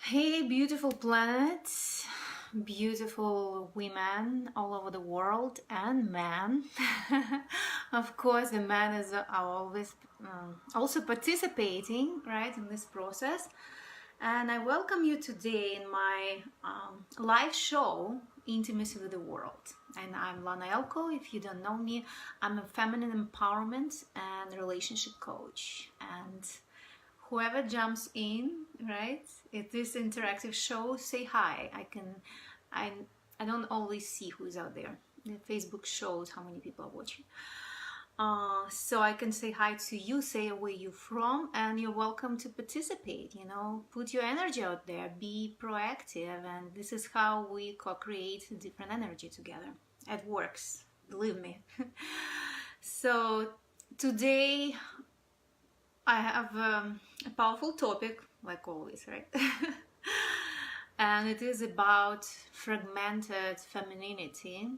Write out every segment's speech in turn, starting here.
Hey, beautiful planets, beautiful women all over the world, and men. Of course, the men are always also participating, right, in this process. And I welcome you today in my live show, Intimacy with the World. And I'm Lana Elko. If you don't know me, I'm a feminine empowerment and relationship coach. And whoever jumps in, right, at this interactive show, say hi. I don't always see who's out there. The Facebook shows how many people are watching. So I can say hi to you, say where you're from, and you're welcome to participate. Put your energy out there, be proactive, and this is how we co-create different energy together. It works, believe me. So today I have a powerful topic, like always, right? And it is about fragmented femininity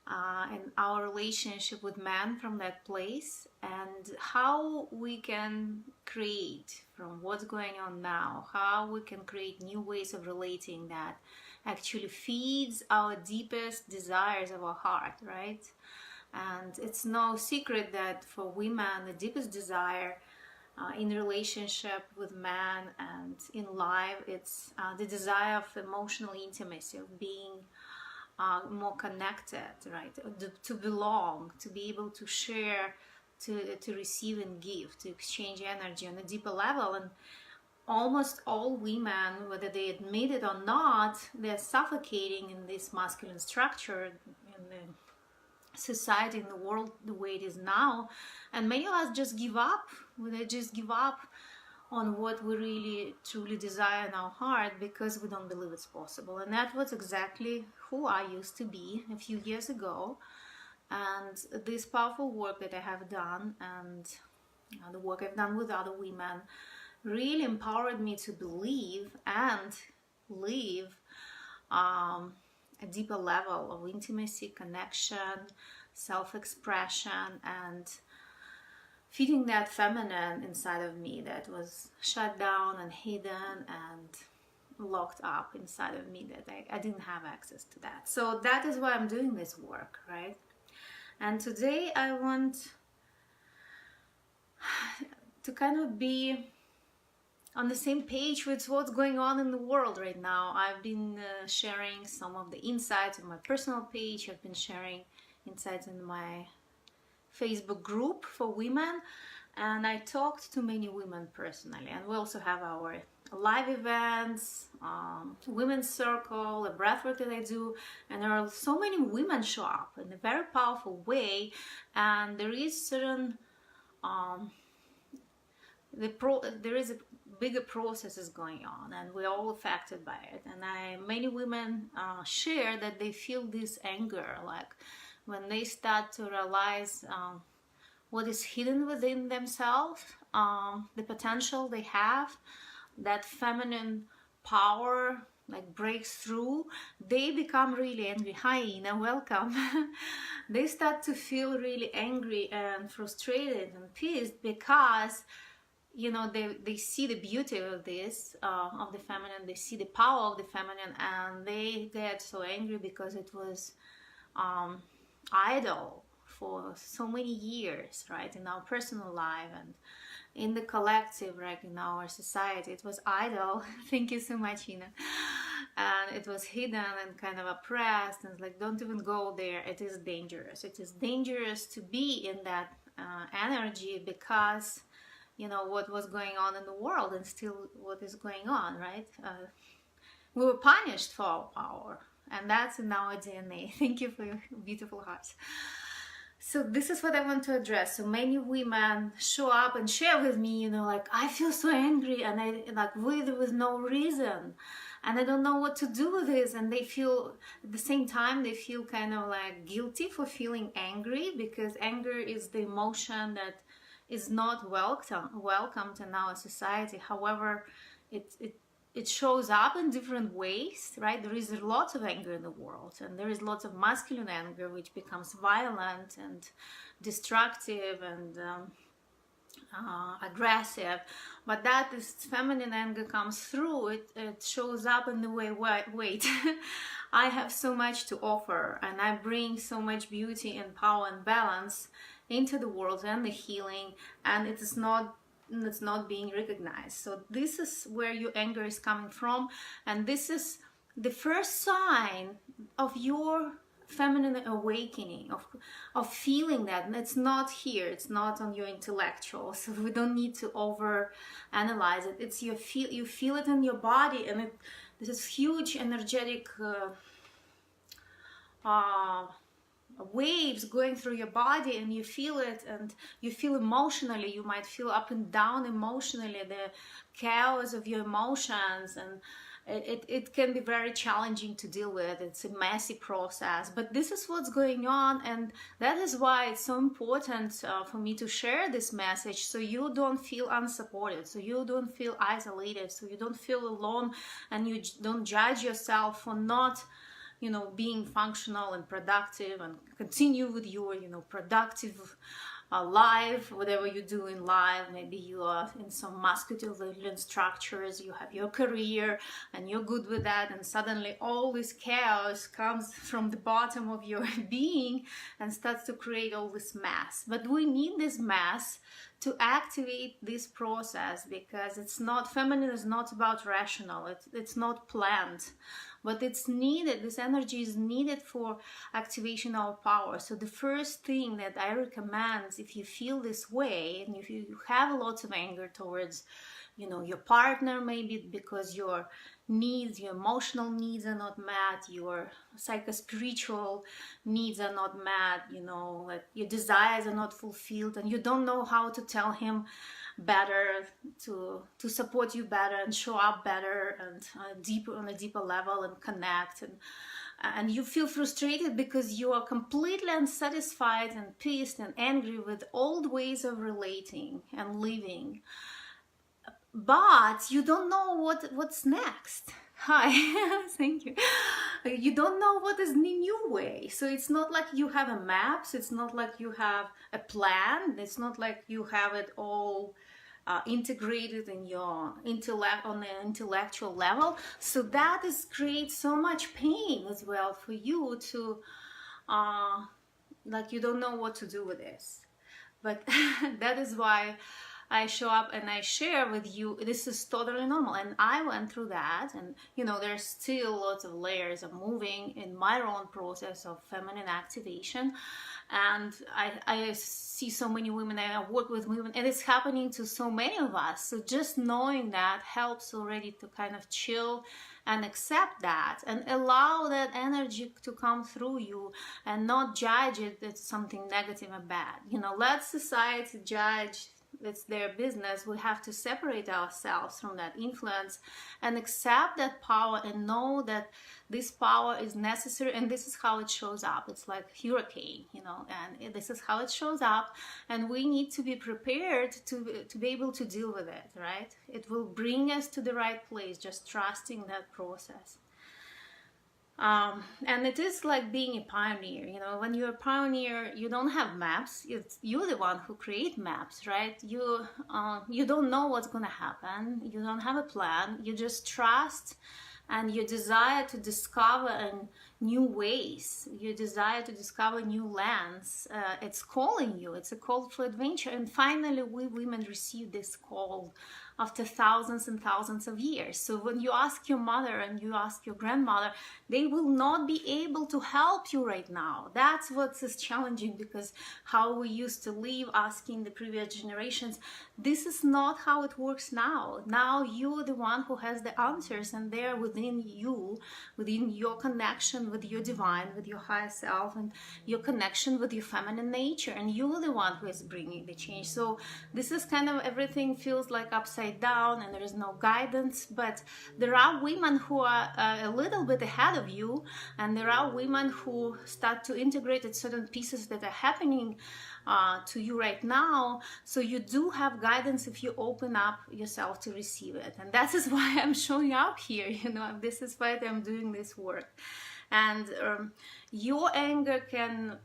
and our relationship with men from that place, and how we can create from what's going on now, how we can create new ways of relating that actually feeds our deepest desires of our heart, right? And it's no secret that for women, the deepest desire in relationship with man and in life, it's the desire of emotional intimacy, of being more connected, right? To belong, to be able to share, to receive and give, to exchange energy on a deeper level. And almost all women, whether they admit it or not, they're suffocating in this masculine structure in the society, in the world the way it is now. And many of us just give up. They just give up on what we really truly desire in our heart because we don't believe it's possible. And that was exactly who I used to be a few years ago. And this powerful work that I have done, and the work I've done with other women, really empowered me to believe and live a deeper level of intimacy, connection, self-expression, and feeding that feminine inside of me that was shut down and hidden and locked up inside of me, that I didn't have access to that. So that is why I'm doing this work, right? And today I want to kind of be on the same page with what's going on in the world right now. I've been sharing some of the insights on my personal page. I've been sharing insights in my Facebook group for women, and I talked to many women personally. And we also have our live events, women's circle, a breathwork that I do, and there are so many women show up in a very powerful way. And there is certain there is a bigger processes going on, and we're all affected by it. And many women share that they feel this anger, like when they start to realize what is hidden within themselves, the potential they have, that feminine power like breaks through, they become really angry. Hi Ina, welcome. They start to feel really angry and frustrated and pissed because they see the beauty of this, of the feminine, they see the power of the feminine, and they get so angry because it was idle for so many years, right, in our personal life and in the collective, right, in our society. It was idle. Thank you so much, Ina. And it was hidden and kind of oppressed, and it's like, don't even go there. It is dangerous. It is dangerous to be in that energy because what was going on in the world, and still what is going on, right? We were punished for our power, and that's in our DNA. Thank you for your beautiful hearts. So this is what I want to address. So many women show up and share with me, like, I feel so angry, and I like with no reason, and I don't know what to do with this. And they feel at the same time, they feel kind of like guilty for feeling angry, because anger is the emotion that is not welcomed in our society. However, it shows up in different ways, right? There is lots of anger in the world, and there is lots of masculine anger which becomes violent and destructive and aggressive, but that this feminine anger comes through, it shows up in the way, wait, I have so much to offer, and I bring so much beauty and power and balance into the world and the healing, and it's not being recognized. So this is where your anger is coming from, and this is the first sign of your feminine awakening, of feeling that. And it's not here, it's not on your intellectual, so we don't need to over analyze it. It's you feel it in your body, and this is huge energetic waves going through your body, and you feel it, and you feel emotionally, you might feel up and down emotionally, the chaos of your emotions, and it can be very challenging to deal with. It's a messy process, but this is what's going on, and that is why it's so important for me to share this message, so you don't feel unsupported, so you don't feel isolated, so you don't feel alone, and you don't judge yourself for not being functional and productive, and continue with your productive life, whatever you do in life. Maybe you are in some masculine structures, you have your career and you're good with that, and suddenly all this chaos comes from the bottom of your being and starts to create all this mess. But we need this mess to activate this process, because feminine is not about rational, it's not planned, but it's needed. This energy is needed for activation of power. So the first thing that I recommend, if you feel this way, and if you have lots of anger towards your partner, maybe because your needs, your emotional needs are not met, your psycho-spiritual needs are not met, like your desires are not fulfilled, and you don't know how to tell him better, to support you better and show up better and on a deeper level and connect, and you feel frustrated because you are completely unsatisfied and pissed and angry with old ways of relating and living, but you don't know what's next. Hi. Thank you. You don't know what is the new way. So it's not like you have a map, so it's not like you have a plan, it's not like you have it all integrated in your intellect, on an intellectual level. So that creates so much pain as well for you to like you don't know what to do with this. But that is why I show up and I share with you. This is totally normal, and I went through that, and there's still lots of layers of moving in my own process of feminine activation. And I see so many women, and I work with women, and it's happening to so many of us. So just knowing that helps already to kind of chill and accept that, and allow that energy to come through you, and not judge it as something negative or bad. Let society judge. It's their business. We have to separate ourselves from that influence and accept that power, and know that this power is necessary, and this is how it shows up. It's like hurricane, and this is how it shows up, and we need to be prepared to be able to deal with it, right? It will bring us to the right place, just trusting that process. And it is like being a pioneer. When you're a pioneer, you don't have maps. You're the one who create maps, right? You don't know what's gonna happen. You don't have a plan. You just trust, and your desire to discover new ways, your desire to discover new lands, it's calling you. It's a call for adventure. And finally, we women receive this call after thousands and thousands of years. So when you ask your mother and you ask your grandmother, they will not be able to help you right now. That's what is challenging, because how we used to live, asking the previous generations, this is not how it works now. Now you're the one who has the answers, and they're within you, within your connection with your divine, with your higher self, and your connection with your feminine nature, and you're the one who is bringing the change. So this is kind of, everything feels like upside down, and there is no guidance, but there are women who are a little bit ahead of you, and there are women who start to integrate certain pieces that are happening to you right now. So you do have guidance if you open up yourself to receive it, and that is why I'm showing up here. This is why I'm doing this work. And your anger can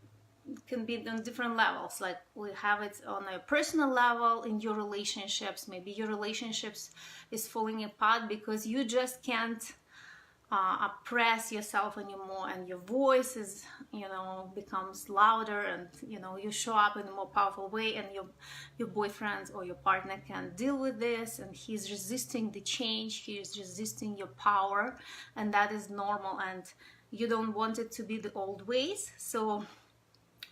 can be on different levels. Like we have it on a personal level in your relationships. Maybe your relationships is falling apart because you just can't oppress yourself anymore, and your voice is, becomes louder, and you show up in a more powerful way, and your boyfriend or your partner can deal with this, and he's resisting the change, he is resisting your power, and that is normal, and you don't want it to be the old ways. So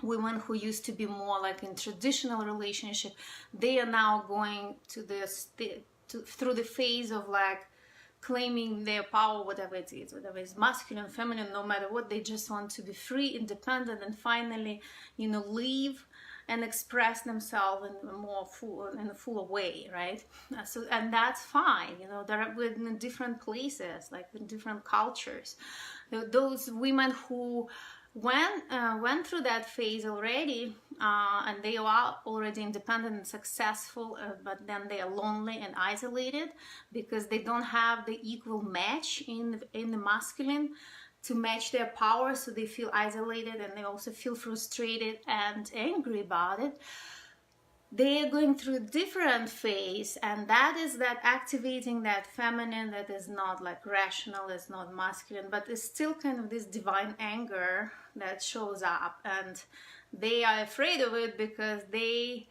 women who used to be more like in traditional relationship, they are now going to this through the phase of like claiming their power, whatever it is, whether it's masculine, feminine, no matter what. They just want to be free, independent, and finally, live and express themselves in a fuller way, right? So, and that's fine. They're in different places, like in different cultures. Those women who went through that phase already, and they are already independent and successful, but then they are lonely and isolated because they don't have the equal match in the masculine to match their power, so they feel isolated, and they also feel frustrated and angry about it. They are going through a different phase, and that is that activating that feminine that is not like rational, is not masculine, but is still kind of this divine anger that shows up, and they are afraid of it because they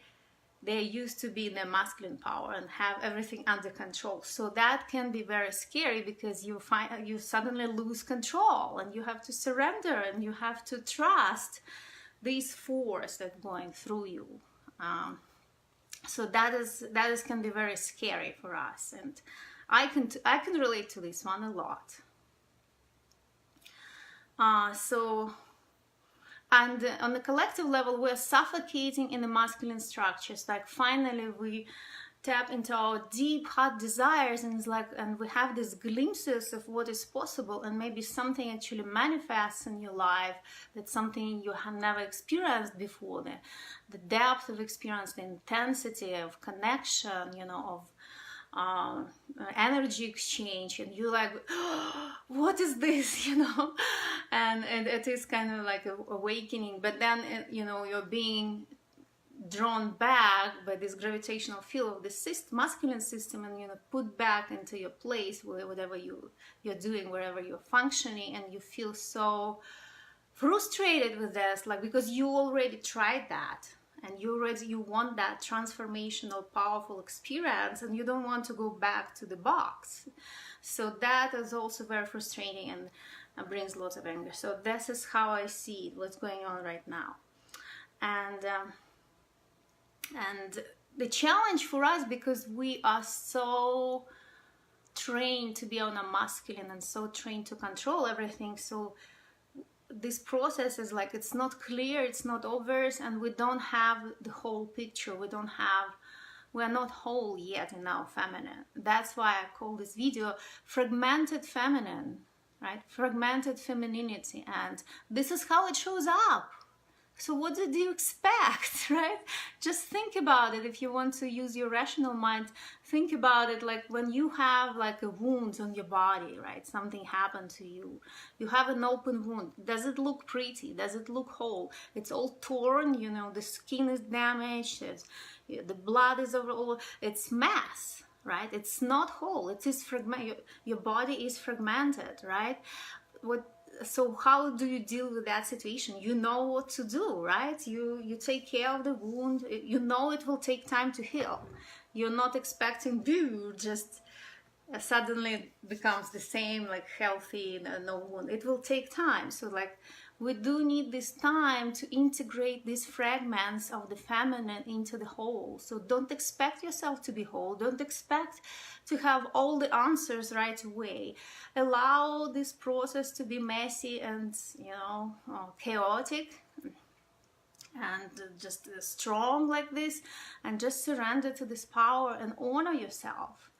used to be in their masculine power and have everything under control. So that can be very scary because you suddenly lose control, and you have to surrender, and you have to trust this force that's going through you. So that can be very scary for us, and I can relate to this one a lot. And on the collective level, we're suffocating in the masculine structures. Like finally we tap into our deep heart desires, and we have these glimpses of what is possible, and maybe something actually manifests in your life. That's something you have never experienced before. The depth of experience, the intensity of connection, of energy exchange, and you're like, oh, what is this, and it is kind of like an awakening. But then you're being drawn back by this gravitational field of the masculine system, and put back into your place, whatever you're doing, wherever you're functioning, and you feel so frustrated with this, like because you already tried that, and you want that transformational powerful experience, and you don't want to go back to the box. So that is also very frustrating and brings lots of anger. So this is how I see it, what's going on right now. And the challenge for us, because we are so trained to be on a masculine and so trained to control everything, so this process is like, it's not clear, it's not obvious, and we don't have the whole picture. We're not whole yet in our feminine. That's why I call this video Fragmented Feminine, right? Fragmented Femininity. And this is how it shows up. So what did you expect, right? Just think about it. If you want to use your rational mind, think about it like when you have like a wound on your body, right? Something happened to you. You have an open wound. Does it look pretty? Does it look whole? It's all torn, the skin is damaged, the blood is all, it's mess, right? It's not whole. It is your body is fragmented, right? So how do you deal with that situation? You know what to do, right? You take care of the wound. You know it will take time to heal. You're not expecting just suddenly becomes the same, like healthy, no wound. It will take time. So like we do need this time to integrate these fragments of the feminine into the whole. So don't expect yourself to be whole. Don't expect to have all the answers right away. Allow this process to be messy and chaotic, and just strong like this, and just surrender to this power and honor yourself.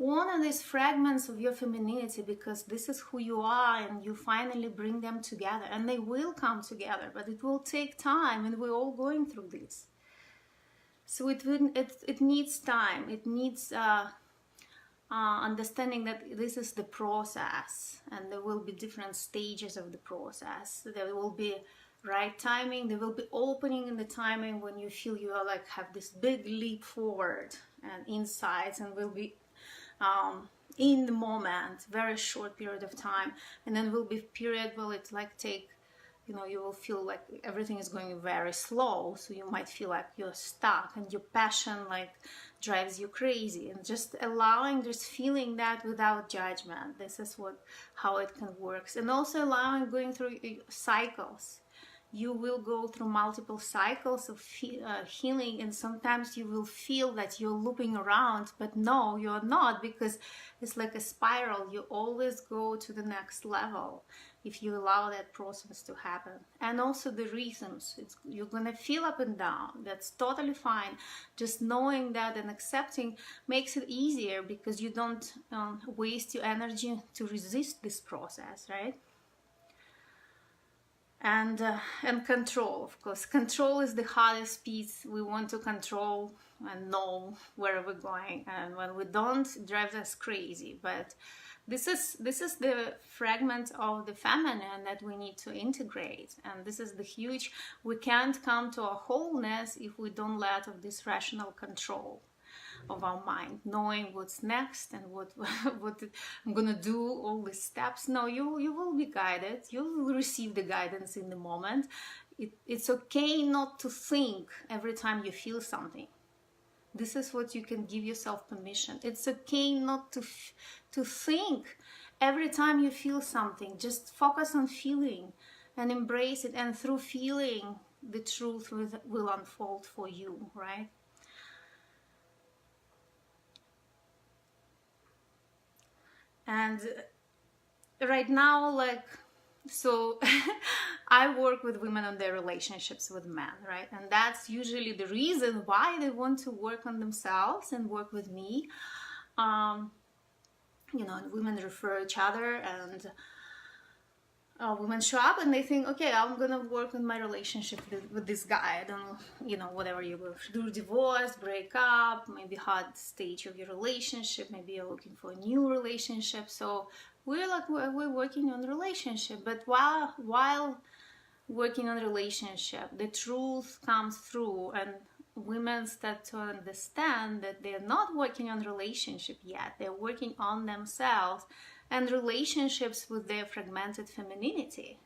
Honor these fragments of your femininity, because this is who you are, and you finally bring them together, and they will come together, but it will take time, and we're all going through this. So it needs time. It needs understanding that this is the process, and there will be different stages of the process. There will be right timing. There will be opening in the timing when you feel you are like have this big leap forward and insights, and will be in the moment, very short period of time. And then will be period where it's like take, you know, you will feel like everything is going very slow, so you might feel like you're stuck and your passion like drives you crazy. And just allowing, just feeling that without judgment, this is what how it can work. And also allowing going through cycles. You will go through multiple cycles of healing, and sometimes you will feel that you're looping around, but no, you're not, because it's like a spiral. You always go to the next level if you allow that process to happen. And also the rhythms, you're gonna feel up and down, that's totally fine. Just knowing that and accepting makes it easier, because you don't waste your energy to resist this process, right? And control, of course. Control is the hardest piece. We want to control and know where we're going, and when we don't, it drives us crazy. But this is the fragment of the feminine that we need to integrate, and this is the huge. We can't come to a wholeness if we don't let of this rational control of our mind, knowing what's next and what I'm gonna do, all the steps. No, you will be guided. You will receive the guidance in the moment. It's okay not to think every time you feel something. This is what you can give yourself permission. It's okay not to think every time you feel something. Just focus on feeling and embrace it, and through feeling the truth will unfold for you, right? And right now, like, so I work with women on their relationships with men, right? And that's usually the reason why they want to work on themselves and work with me. You know, and women refer each other, and women show up and they think, okay, I'm gonna work on my relationship with this guy. I don't know, you know, whatever you go through, divorce, break up, maybe hard stage of your relationship, maybe you're looking for a new relationship. So we're working on the relationship, but while working on the relationship, the truth comes through, and women start to understand that they're not working on relationship yet. They're working on themselves and relationships with their fragmented femininity,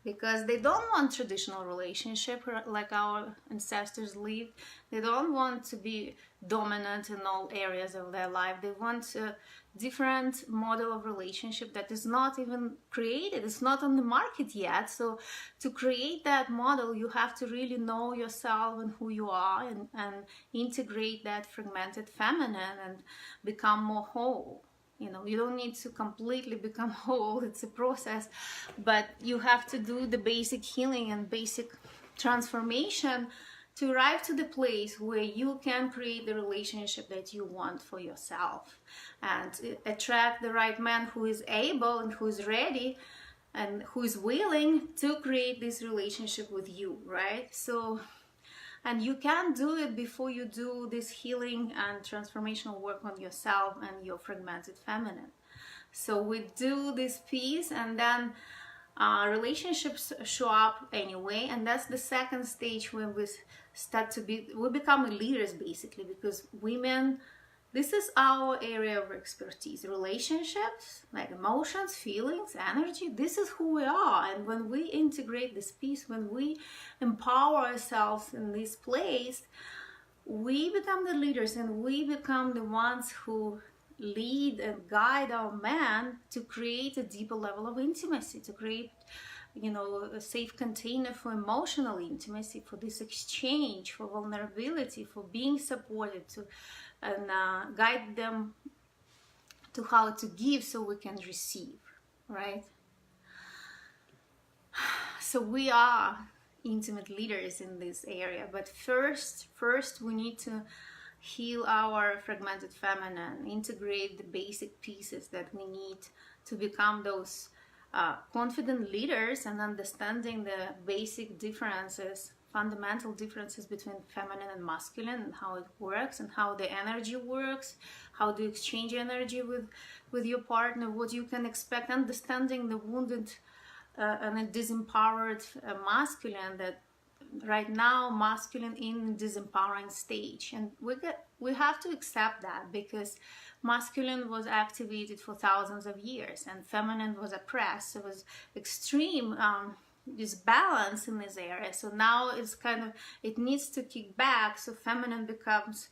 because they don't want traditional relationship like our ancestors lived. They don't want to be dominant in all areas of their life. They want a different model of relationship that is not even created. It's not on the market yet. So to create that model, you have to really know yourself and who you are, and integrate that fragmented feminine and become more whole. You know, you don't need to completely become whole. It's a process, but you have to do the basic healing and basic transformation to arrive to the place where you can create the relationship that you want for yourself, and attract the right man who is able and who is ready and who is willing to create this relationship with you, right? So, and you can do it before you do this healing and transformational work on yourself and your fragmented feminine. So we do this piece, and then relationships show up anyway, and that's the second stage when we become leaders, basically, because women, this is our area of expertise. Relationships, like emotions, feelings, energy, this is who we are. And when we integrate this piece, when we empower ourselves in this place, we become the leaders, and we become the ones who lead and guide our man to create a deeper level of intimacy, to create, you know, a safe container for emotional intimacy, for this exchange, for vulnerability, for being supported, and guide them to how to give so we can receive, right? So we are intimate leaders in this area, but first we need to heal our fragmented feminine, integrate the basic pieces that we need to become those confident leaders, and understanding the basic differences, fundamental differences between feminine and masculine, and how it works, and how the energy works, how to exchange energy with your partner, what you can expect, understanding the wounded and a disempowered masculine, that right now masculine in disempowering stage, and we have to accept that, because masculine was activated for thousands of years and feminine was oppressed. So it was extreme disbalance in this area. So now it's kind of, it needs to kick back, so feminine becomes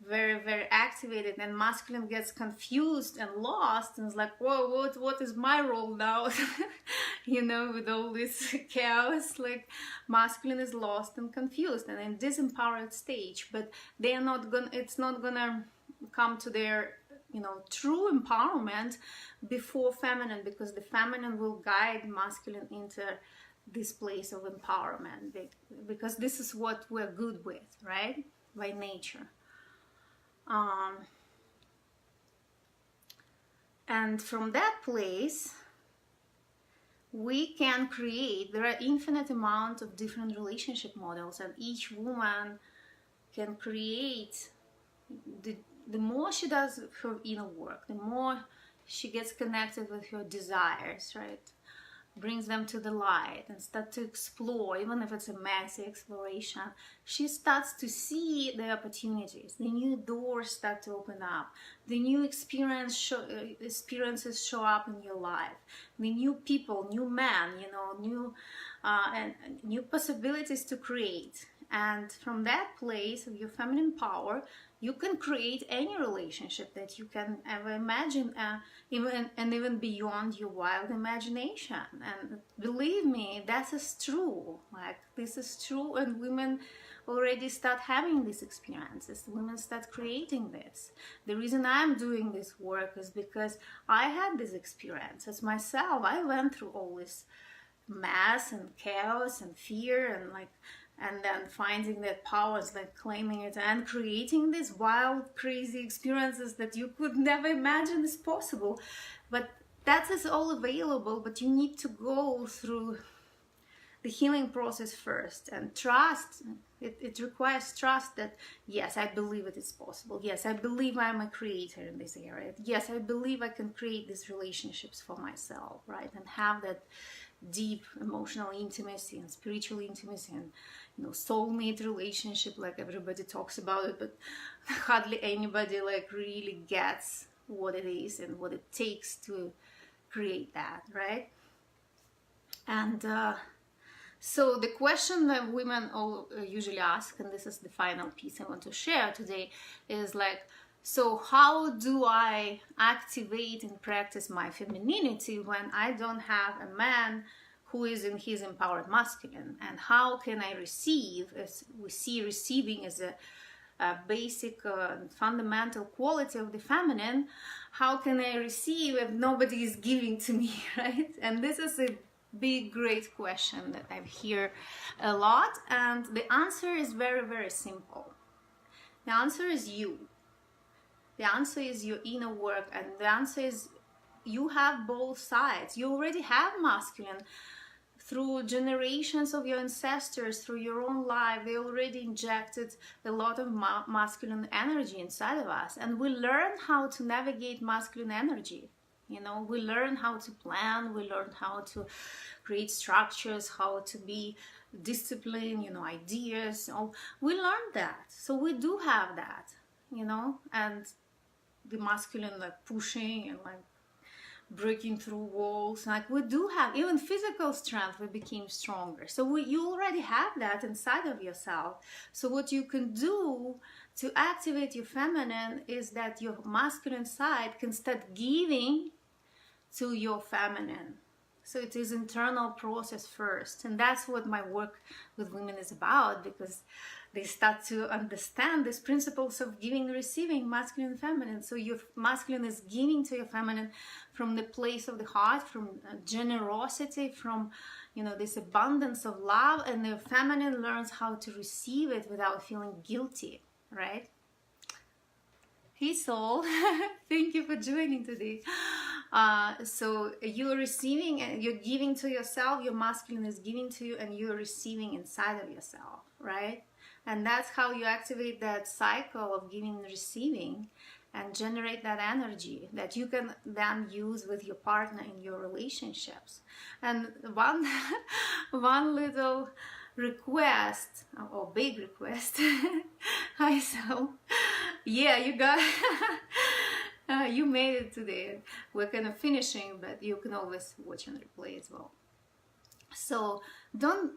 very, very activated, and masculine gets confused and lost, and it's like, whoa, what is my role now? You know, with all this chaos, like masculine is lost and confused and in disempowered stage. But they are not gonna, it's not gonna come to their, you know, true empowerment before feminine, because the feminine will guide masculine into this place of empowerment, because this is what we're good with, right, by nature. And from that place we can create, there are infinite amount of different relationship models, and each woman can create, the more she does her inner work, the more she gets connected with her desires, right, brings them to the light and start to explore, even if it's a messy exploration, she starts to see the opportunities, the new doors start to open up, the new experiences show up in your life, the new people, new men, you know, and new possibilities to create. And from that place of your feminine power, you can create any relationship that you can ever imagine, even beyond your wild imagination. And believe me, that is true. Like, this is true, and women already start having these experiences. Women start creating this. The reason I'm doing this work is because I had these experiences myself. I went through all this mess and chaos and fear, and then finding that power is like claiming it and creating these wild, crazy experiences that you could never imagine is possible. But that is all available, but you need to go through the healing process first, and trust. It requires trust that, yes, I believe it is possible. Yes, I believe I'm a creator in this area. Yes, I believe I can create these relationships for myself, right? And have that deep emotional intimacy and spiritual intimacy and, you know, soulmate relationship, like everybody talks about it, but hardly anybody like really gets what it is and what it takes to create that, right? And so the question that women all usually ask, and this is the final piece I want to share today, is like, so how do I activate and practice my femininity when I don't have a man who is in his empowered masculine? And how can I receive, as we see receiving as a basic fundamental quality of the feminine? How can I receive if nobody is giving to me, right? And this is a big, great question that I hear a lot, and the answer is very, very simple. The answer is you. The answer is your inner work, and the answer is you have both sides. You already have masculine through generations of your ancestors, through your own life. They already injected a lot of masculine energy inside of us, and we learn how to navigate masculine energy. You know, we learn how to plan, we learn how to create structures, how to be disciplined, you know, ideas. We learned that. So we do have that, you know, and the masculine, like pushing and like breaking through walls, like we do have even physical strength. We became stronger, so you already have that inside of yourself. So what you can do to activate your feminine is that your masculine side can start giving to your feminine. So it is internal process first, and that's what my work with women is about, because they start to understand these principles of giving, receiving, masculine and feminine. So your masculine is giving to your feminine from the place of the heart, from generosity, from, you know, this abundance of love, and the feminine learns how to receive it without feeling guilty, right? Hey soul, thank you for joining today. So you're receiving and you're giving to yourself, your masculine is giving to you, and you're receiving inside of yourself, right? And that's how you activate that cycle of giving and receiving. and generate that energy that you can then use with your partner in your relationships. And one little request, or big request, hi so yeah, you got you made it today. We're kind of finishing, but you can always watch and replay as well. So don't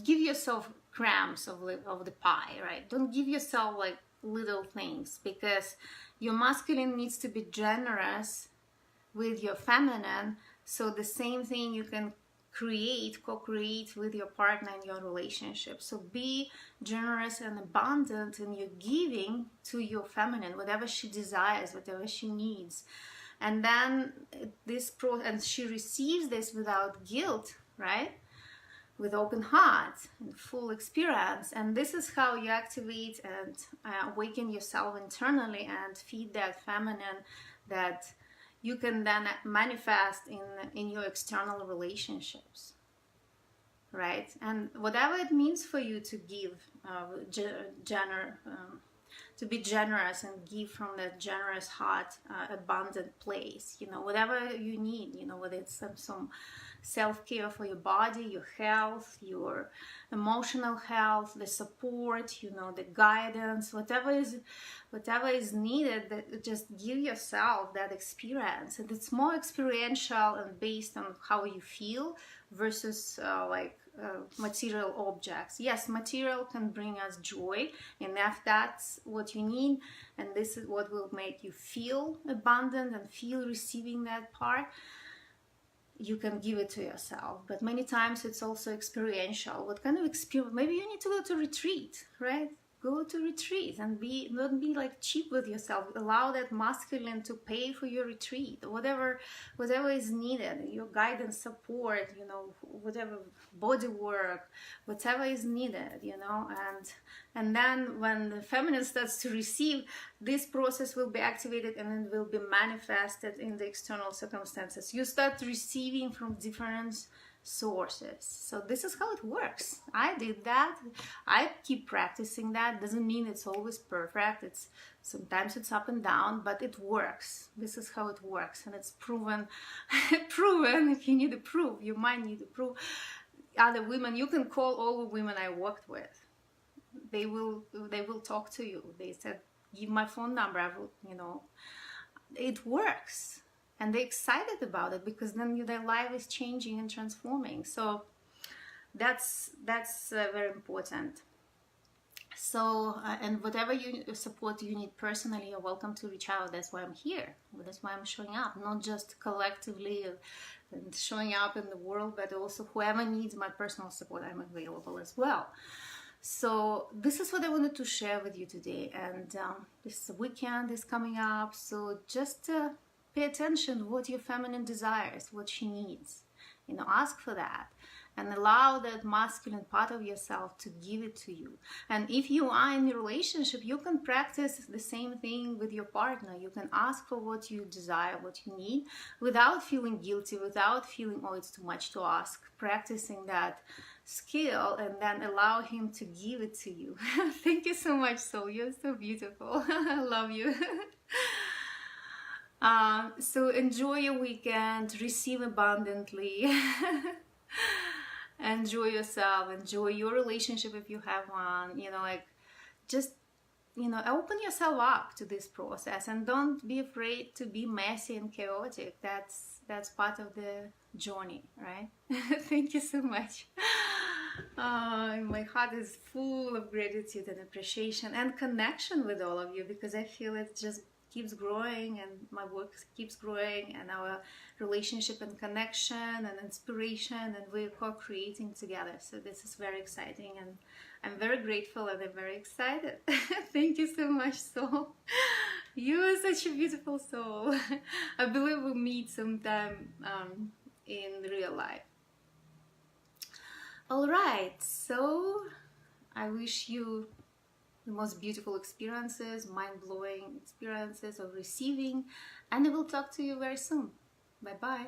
give yourself crumbs of the pie, right? Don't give yourself like little things, because your masculine needs to be generous with your feminine, so the same thing you can co-create with your partner in your relationship. So be generous and abundant in your giving to your feminine, whatever she desires, whatever she needs. And then and she receives this without guilt, right? With open heart and full experience. And this is how you activate and awaken yourself internally and feed that feminine that you can then manifest in your external relationships, right? And whatever it means for you to give, to be generous and give from that generous heart, abundant place, whatever you need, whether it's some self-care for your body, your health, your emotional health, the support, the guidance, whatever is needed, just give yourself that experience. And it's more experiential and based on how you feel versus material objects. Yes, material can bring us joy, and if that's what you need, and this is what will make you feel abundant and feel receiving that part, you can give it to yourself. But many times it's also experiential. What kind of experience? Maybe you need to go to retreat, right? Go to retreat and not be like cheap with yourself. Allow that masculine to pay for your retreat, whatever is needed, your guidance, support, whatever, body work, whatever is needed, and then when the feminine starts to receive, this process will be activated and it will be manifested in the external circumstances. You start receiving from different sources. So this is how it works. I did that. I keep practicing that. Doesn't mean it's always perfect. Sometimes it's up and down, but it works. This is how it works, and it's proven. Proven. If you need to prove, you might need to prove. Other women, you can call all the women I worked with. They will talk to you. They said, "Give my phone number." I will, it works. And they're excited about it because then their life is changing and transforming. So that's very important. So and whatever support you need personally, you're welcome to reach out. That's why I'm here. That's why I'm showing up, not just collectively and showing up in the world, but also whoever needs my personal support, I'm available as well. So this is what I wanted to share with you today. And this weekend is coming up, so just pay attention to what your feminine desires, what she needs. Ask for that and allow that masculine part of yourself to give it to you. And if you are in a relationship, you can practice the same thing with your partner. You can ask for what you desire, what you need, without feeling guilty, without feeling, oh, it's too much to ask. Practicing that skill and then allow him to give it to you. Thank you so much, Soul. You're so beautiful. I love you. So enjoy your weekend, receive abundantly, enjoy yourself, enjoy your relationship if you have one, just, open yourself up to this process and don't be afraid to be messy and chaotic. That's part of the journey, right? Thank you so much. My heart is full of gratitude and appreciation and connection with all of you, because I feel it just keeps growing and my work keeps growing and our relationship and connection and inspiration, and we're co-creating together. So this is very exciting and I'm very grateful and I'm very excited. Thank you so much, Soul. You are such a beautiful soul. I believe we'll meet sometime in real life. All right, so I wish you the most beautiful experiences, mind-blowing experiences of receiving, and I will talk to you very soon. Bye-bye.